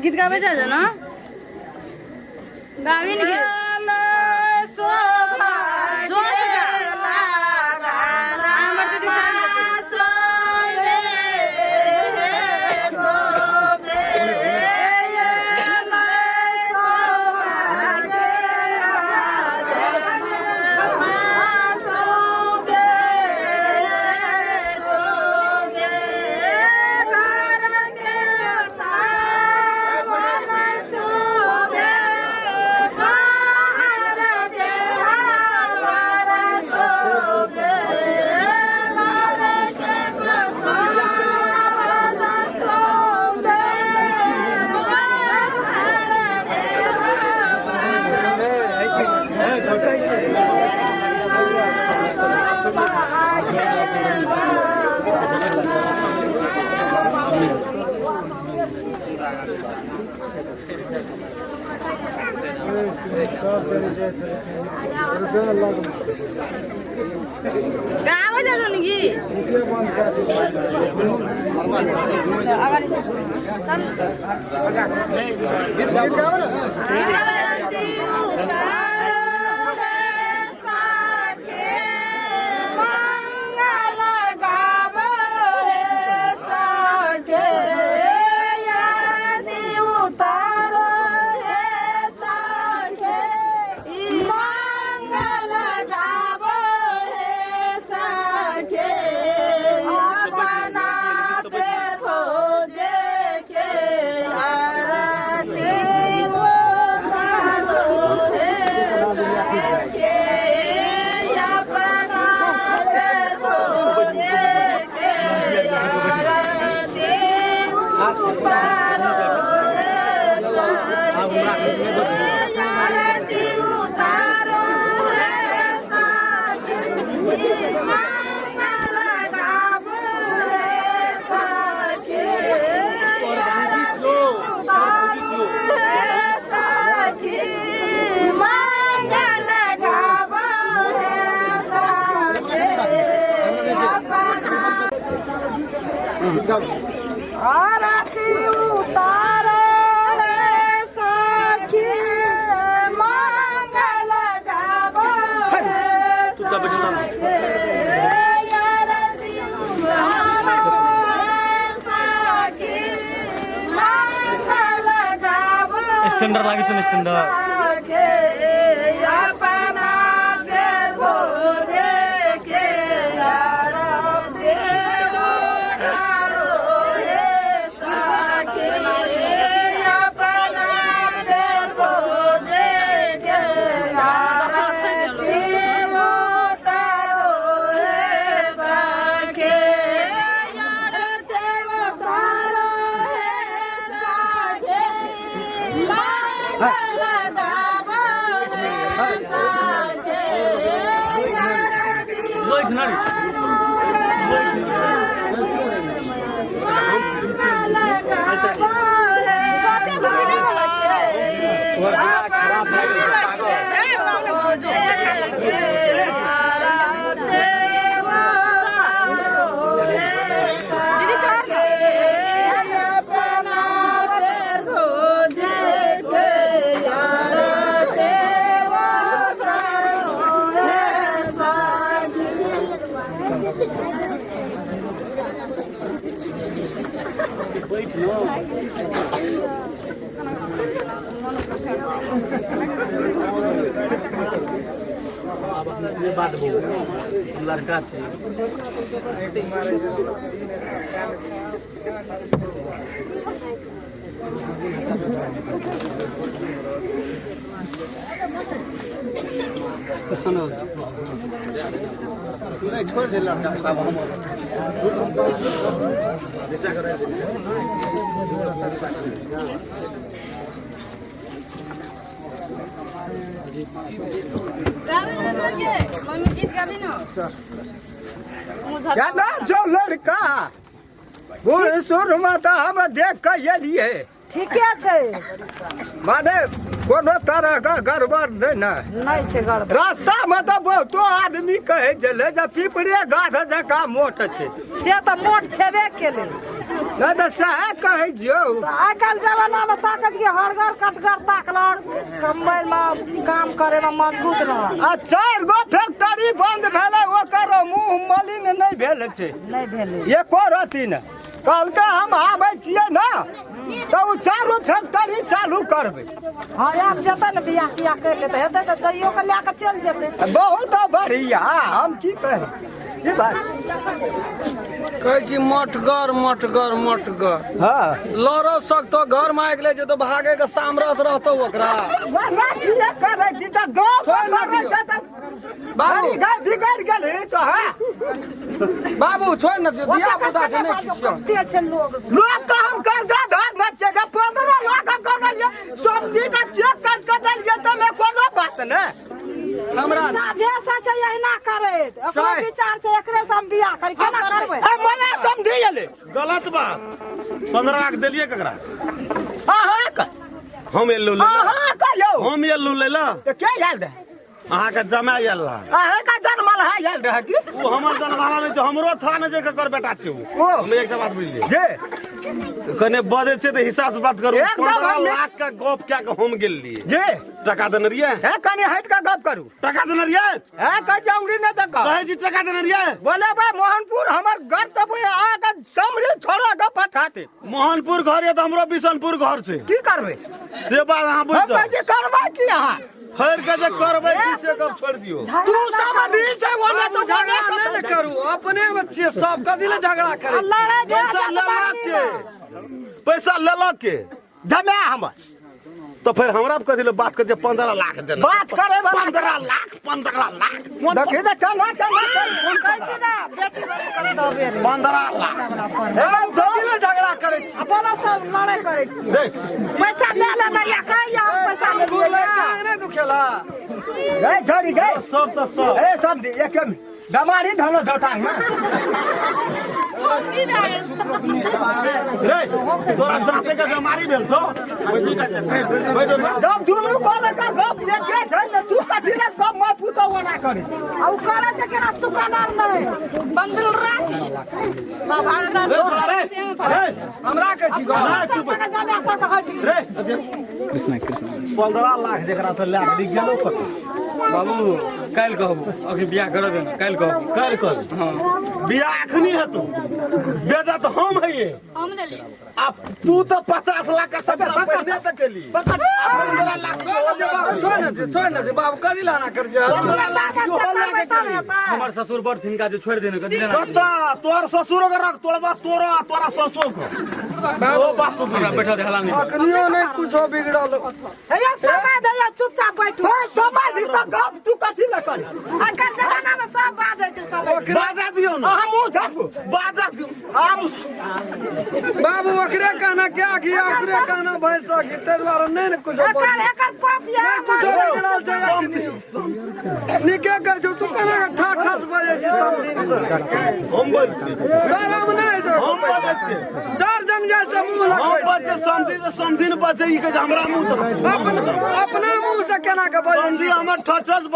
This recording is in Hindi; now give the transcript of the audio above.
गीत गावे जा ना गावे नहीं गावे जा ना की गीत गावे ना आरती उतारो रे सखी मंगल गावो रे सखी आरती उतारो सखी मंगल गावो स्टैंडर लागितो ना स्टैंडर अपना के भोरे के आरती बात लड़का छे छोड़ दे लड़का मम्मी गीत गाबी ना क्या नाम जो लड़का बूढ़ सुर माता हम देख के एलिए ठीके छै माने कोनो तरह का गड़बड़ नहीं छै गड़बड़ रास्ता में तो बहुतो आदमी कहे चले जे पिपरे गाछ जका मोट छै से तो मोट छेबे केले ना तो सह कहे जो आइ काल्हि जमानामे ताकै छी हरगर कटगर ताकलक कमबै में काम करे में मजबूत रह। आ 4 गो फैक्ट्री बंद भेलै ओकर मुंह मलिन नहीं भेल छै नहीं भेलै एको रति ने कहलकै हम आबै छियै ना तो उ 4 फैक्ट्री चालू करबै। हाँ आब जेतै ने बियाह तियाह कर लेतै हेतै तऽ दैयो के लए कऽ चलि जेतै। बहुत बढ़िया हम की कहे की बात कहै छी मटगर मटगर मटगर हाँ लड़ सकतो घर में आगि ले तो भागे के सामरथ रहतो ओकरा। वहाँ किए करे छी त गाँव छोड़ ना करे दियौ। छै त बाबू गाय बिगड़ गेल तो है बाबू छोड़ न दियो दिया पता छै नहीं किछो। ते छै लोग लोग का हम कर्जा धर न छै 15 लाख करलिए सब्जी का चेक कर के देलिए त में कोनो बात ने हमरा साझे से छै एहिना करैत ओकरा सही। विचार छै एकरे से हम बियाह करी केना करबै। ए मने समझी गेले गलत बात 15 लाख दिलिए ककरा अहाँ का हम एल्लू ले ला अहाँ का यौ हम एल्लू ले ला तो क्या याद है अहाँ के जमा आयल रहा अहाँ का जन्मल है याद रह की वो हमर जनवाला नहीं छै हमरो था ने जे कर बेटा छै ओ। हम एकटा बात बुझलिए जे कने बजे छै त हिसाब से बात करू एकदम 15 हम- लाख का गप क्या के हम गेल लिए जे टका देने रिए है कनी हट का गप करू टका देने रिए है का जंगली न तक कहे छी टका देने रिए बोले भाई मोहनपुर हमर घर तब आके समरी थोड़ा गप हटाते मोहनपुर घर है त हमरो बिशनपुर घर छै की करबे से बात अहाँ हम बुझ कहै छी करबै की अहाँ खैर के जे करबै की से गप छोड़ दियो तू सब दी छै ओने तो झगड़ा नहीं न करू अपने में छियै सब कथी ले झगड़ा करे छी? लड़ाई पैसा लेलक के पैसा लेलक के जमे हमर तो फिर हमरा कथी ले बात कर 15 लाख देना बात करे वाला 15 लाख देखी दे केना केना कहै छी ना बेटी बड़ी कर दबे रे 15 लाख ए कथी ले झगड़ा करे छी अपन सब लड़ाई करे छी देख पैसा ले ले नैया कहिया हम पैसा ले लिया नहीं दुखेला गए छोड़ी गए सब तो सब ए सब दी एक दमारी धनो धोटांग ना रे तोरा जाते के बीमारी भेल छौ जब दुनु कोने का गप ले के छै त तू कथी ले सब मैं पुतो बना करे आ उ करे छै केना चुकानार नहीं बंदल राजी बाबा रे छोड़ा रे हमरा के छी घर नहीं तू का जमे सब हट रे 15 लाख जेकरा से ला दी गेलो बाबू काल्हि कहबू अभी बियाह कर देना काल्हि कहबू कर कर हां बियाह अखनी हेतौ बेजा तो हम हइए हम देली अब तू तो 50 लाख का सपना पहले तक केली 15 लाख छोड़ न दे बाबू कथी लाना कर जा 15 लाख जो हो लागे केली हमार ससुर बड़ फिनका जो छोड़ देने कदी ना कत्ता तोर ससुर के रख तोड़बा तोरा ससुर को ओ बात तो हमरा बैठा दे हला नहीं अखनियो नहीं कुछो बिगड़ल हैया समय दैया चुपचाप बैठो समय दी सब गप तू कथी ले करे आजकल जमाना में सब बाजै छै सब बाजा दियो ना हम मुंह झापू बाजा दियो हम बाबू ओकरे कहना क्या किया ओकरे कहना भैंसा की ते द्वारा नहीं न कुछो बोल एकर पाप या कुछो बिगड़ल जगह निके कर जो तू कहना का ठाठ ठास बजे छी सब दिन से हम बोलते शरम नहीं जो हम बोलते चार जन जैसे मुंह हम लगबै बचे समझी न बचे ई के हमरा मुंह से अपना मुंह से केना के बजे समझी हमर ठठस